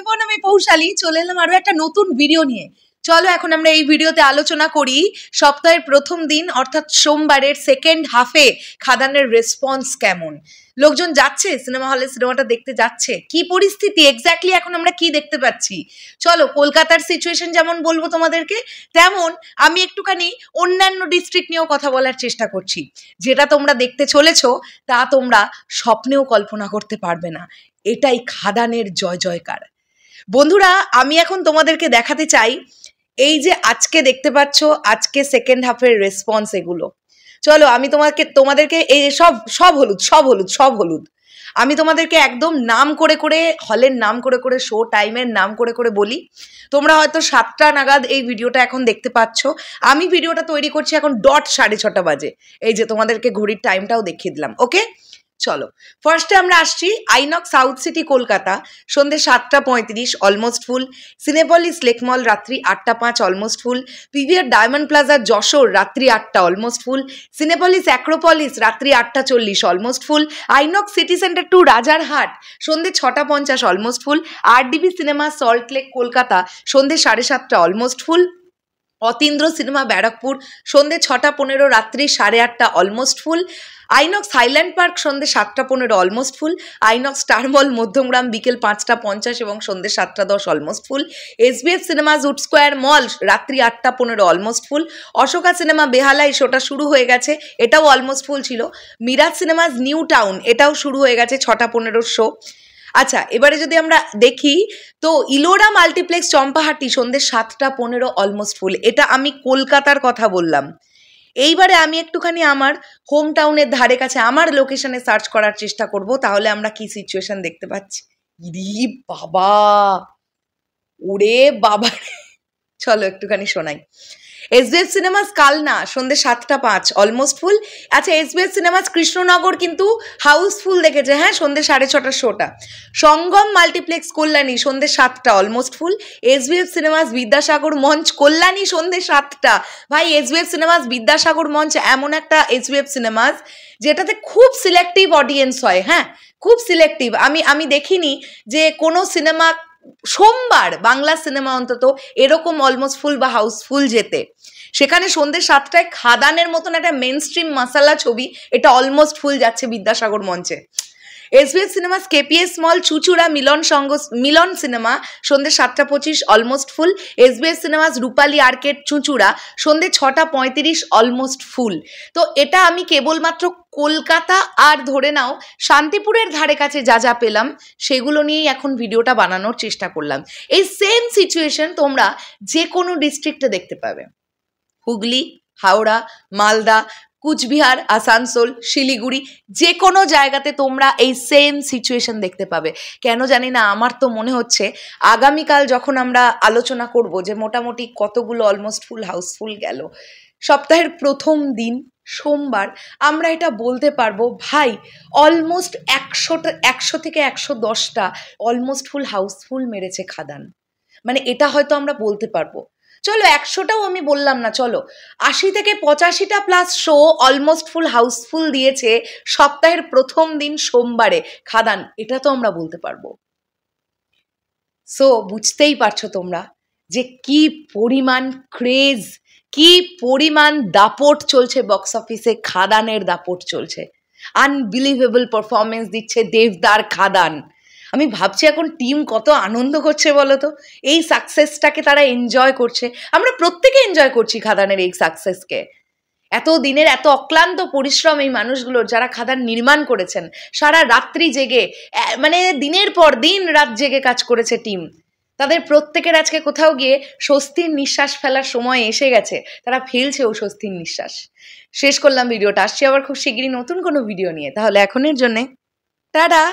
বোন, আমি পৌশালী চলে এলাম আরো একটা নতুন ভিডিও নিয়ে। চলো এখন আমরা এই ভিডিওতে আলোচনা করি সপ্তাহের প্রথম দিন অর্থাৎ সোমবারের সেকেন্ড হাফে খাদানের রেসপন্স কেমন। লোকজন যাচ্ছে সিনেমা হলে, সিনেমাটা দেখতে যাচ্ছে, কি পরিস্থিতি এক্স্যাক্টলি এখন আমরা কি দেখতে পাচ্ছি। চলো কলকাতার সিচুয়েশন যেমন বলবো তোমাদেরকে, তেমন আমি একটুখানি অন্যান্য ডিস্ট্রিক্ট নিয়েও কথা বলার চেষ্টা করছি। যেটা তোমরা দেখতে চলেছো তা তোমরা স্বপ্নেও কল্পনা করতে পারবে না। এটাই খাদানের জয় জয়কার। বন্ধুরা, আমি এখন তোমাদেরকে দেখাতে চাই এই যে আজকে দেখতে পাচ্ছ, আজকে সেকেন্ড হাফের রেসপন্স এগুলো। চলো আমি তোমাদেরকে এই সব হলুদ আমি তোমাদেরকে একদম নাম করে করে, হলের নাম করে করে, শো টাইমের নাম করে করে বলি। তোমরা হয়তো 7টা নাগাদ এই ভিডিওটা এখন দেখতে পাচ্ছ। আমি ভিডিওটা তৈরি করছি এখন 6:30 বাজে। এই যে তোমাদেরকে ঘড়ির টাইমটাও দেখিয়ে দিলাম। ওকে, চলো ফার্স্টে আমরা আসছি আইনক্স সাউথ সিটি কলকাতা, সন্ধ্যে 7:35 অলমোস্ট ফুল। সিনেপলিস লেকমল রাত্রি 8:05 almost full. PVR Diamond Plaza Jessore রাত্রি 8টা অলমোস্ট ফুল। সিনেপলিস অ্যাক্রোপলিস রাত্রি 8:40 almost full. INOX City Centre 2 Rajarhat সন্ধ্যে 6:50 almost full. RDB Cinema Salt Lake Kolkata সন্ধ্যে 7:30 almost full. Atindra Cinema Barrackpore সন্ধ্যে 6:15 রাত্রি 8:30 almost full. INOX Highland Park সন্ধ্যে 7:15 almost full. INOX Star Mall Madhyamgram বিকেল 5:50 এবং সন্ধ্যে 7:10 almost full. SBF Cinemas Wood Square মল রাত্রি 8:15 অলমোস্ট ফুল। অশোকা সিনেমা বেহালাই শোটা শুরু হয়ে গেছে, এটাও অলমোস্ট ফুল ছিল। মিরাজ সিনেমাজ নিউ টাউন এটাও শুরু হয়ে গেছে, 6:15 শো। আচ্ছা, এবারে যদি আমরা দেখি তো ইলোরা মাল্টিপ্লেক্স চম্পাহাটি সন্ধ্যে 7:15 অলমোস্ট ফুল। এটা আমি কলকাতার কথা বললাম। এইবারে আমি একটুখানি আমার হোম টাউনের ধারে কাছে আমার লোকেশনে সার্চ করার চেষ্টা করব, তাহলে আমরা কি সিচুয়েশন দেখতে পাচ্ছি। ইরি বাবা, ওরে বাবা, চলো একটুখানি শোনাই। এসবিএফ সিনেমাস কালনা সন্ধ্যে 7:05 অলমোস্ট ফুল। আচ্ছা, এসবিএফ সিনেমাস কৃষ্ণনগর কিন্তু হাউসফুল দেখেছে, হ্যাঁ, সন্ধ্যে 6:30 শোটা। সঙ্গম মাল্টিপ্লেক্স কল্যাণী সন্ধ্যে 7টা almost full. SBF cinemas Vidyasagar Mancha Kalyani সন্ধ্যে 7টা। ভাই, এসবিএফ সিনেমাস বিদ্যাসাগর মঞ্চ এমন একটা এসবিএফ সিনেমাস যেটাতে খুব সিলেক্টিভ অডিয়েন্স হয়, হ্যাঁ, খুব সিলেক্টিভ। আমি দেখিনি যে কোনো সিনেমা সোমবার বাংলা সিনেমা অন্তত এরকম অলমোস্ট ফুল বা হাউসফুল যেতে। সেখানে সন্ধ্যে 7টায় খাদানের মতন একটা মেন স্ট্রিম মাসালা ছবি এটা অলমোস্ট ফুল যাচ্ছে বিদ্যাসাগর মঞ্চে। এসবিএফ সিনেমাস কেপিএস মল চুচুড়া মিলন সিনেমা সন্ধ্যে 7:25 অলমোস্ট ফুল। এসবিএফ সিনেমাস রূপালী আর্কেড চুচুড়া সন্ধ্যে 6:35 অলমোস্ট ফুল। তো এটা আমি কেবলমাত্র কলকাতা আর ধরে নাও শান্তিপুরের ধারে কাছে যা যা পেলাম সেগুলো নিয়েই এখন ভিডিওটা বানানোর চেষ্টা করলাম। এই সেম সিচুয়েশন তোমরা যে কোনো ডিস্ট্রিক্টে দেখতে পাবে। হুগলি, হাওড়া, মালদা, কুচবিহার, আসানসোল, শিলিগুড়ি, যে কোনো জায়গাতে তোমরা এই সেম সিচুয়েশন দেখতে পাবে। কেন জানি না, আমার তো মনে হচ্ছে আগামীকাল যখন আমরা আলোচনা করব যে মোটামুটি কতগুলো অলমোস্ট ফুল হাউসফুল গেল সপ্তাহের প্রথম দিন সোমবার, আমরা এটা বলতে পারবো ভাই অলমোস্ট 100 থেকে 110টা অলমোস্ট ফুল হাউসফুল মেরেছে খাদান। মানে এটা হয়তো আমরা বলতে পারবো। চলো 100টাও আমি বললাম না, চলো 80 থেকে 85টা plus show almost full houseful দিয়েছে সপ্তাহের প্রথম দিন সোমবারে খাদান, এটা তো আমরা বলতে পারবো। সো বুঝতেই পারছো তোমরা যে কি পরিমাণ ক্রেজ, কি পরিমাণ দাপট চলছে বক্স অফিসে। খাদানের দাপট চলছে, আনবিলিভেবল পারফরমেন্স দিচ্ছে দেবদার খাদান। আমি ভাবছি এখন টিম কত আনন্দ করছে বলো তো, এই সাকসেসটাকে তারা এনজয় করছে। আমরা প্রত্যেকে এনজয় করছি খাদানের এই সাকসেসকে। এত দিনের এত অক্লান্ত পরিশ্রম এই মানুষগুলোর, যারা খাদান নির্মাণ করেছেন, সারা রাত্রি জেগে, মানে দিনের পর দিন রাত জেগে কাজ করেছে টিম, তাদের প্রত্যেকের আজকে কোথাও গিয়ে স্বস্তির নিঃশ্বাস ফেলার সময় এসে গেছে। তারা ফেলছেও স্বস্তির নিঃশ্বাস। শেষ করলাম ভিডিওটা, আসছি আবার খুব শিগগিরই নতুন কোনো ভিডিও নিয়ে। তাহলে এখনের জন্যে টাটা।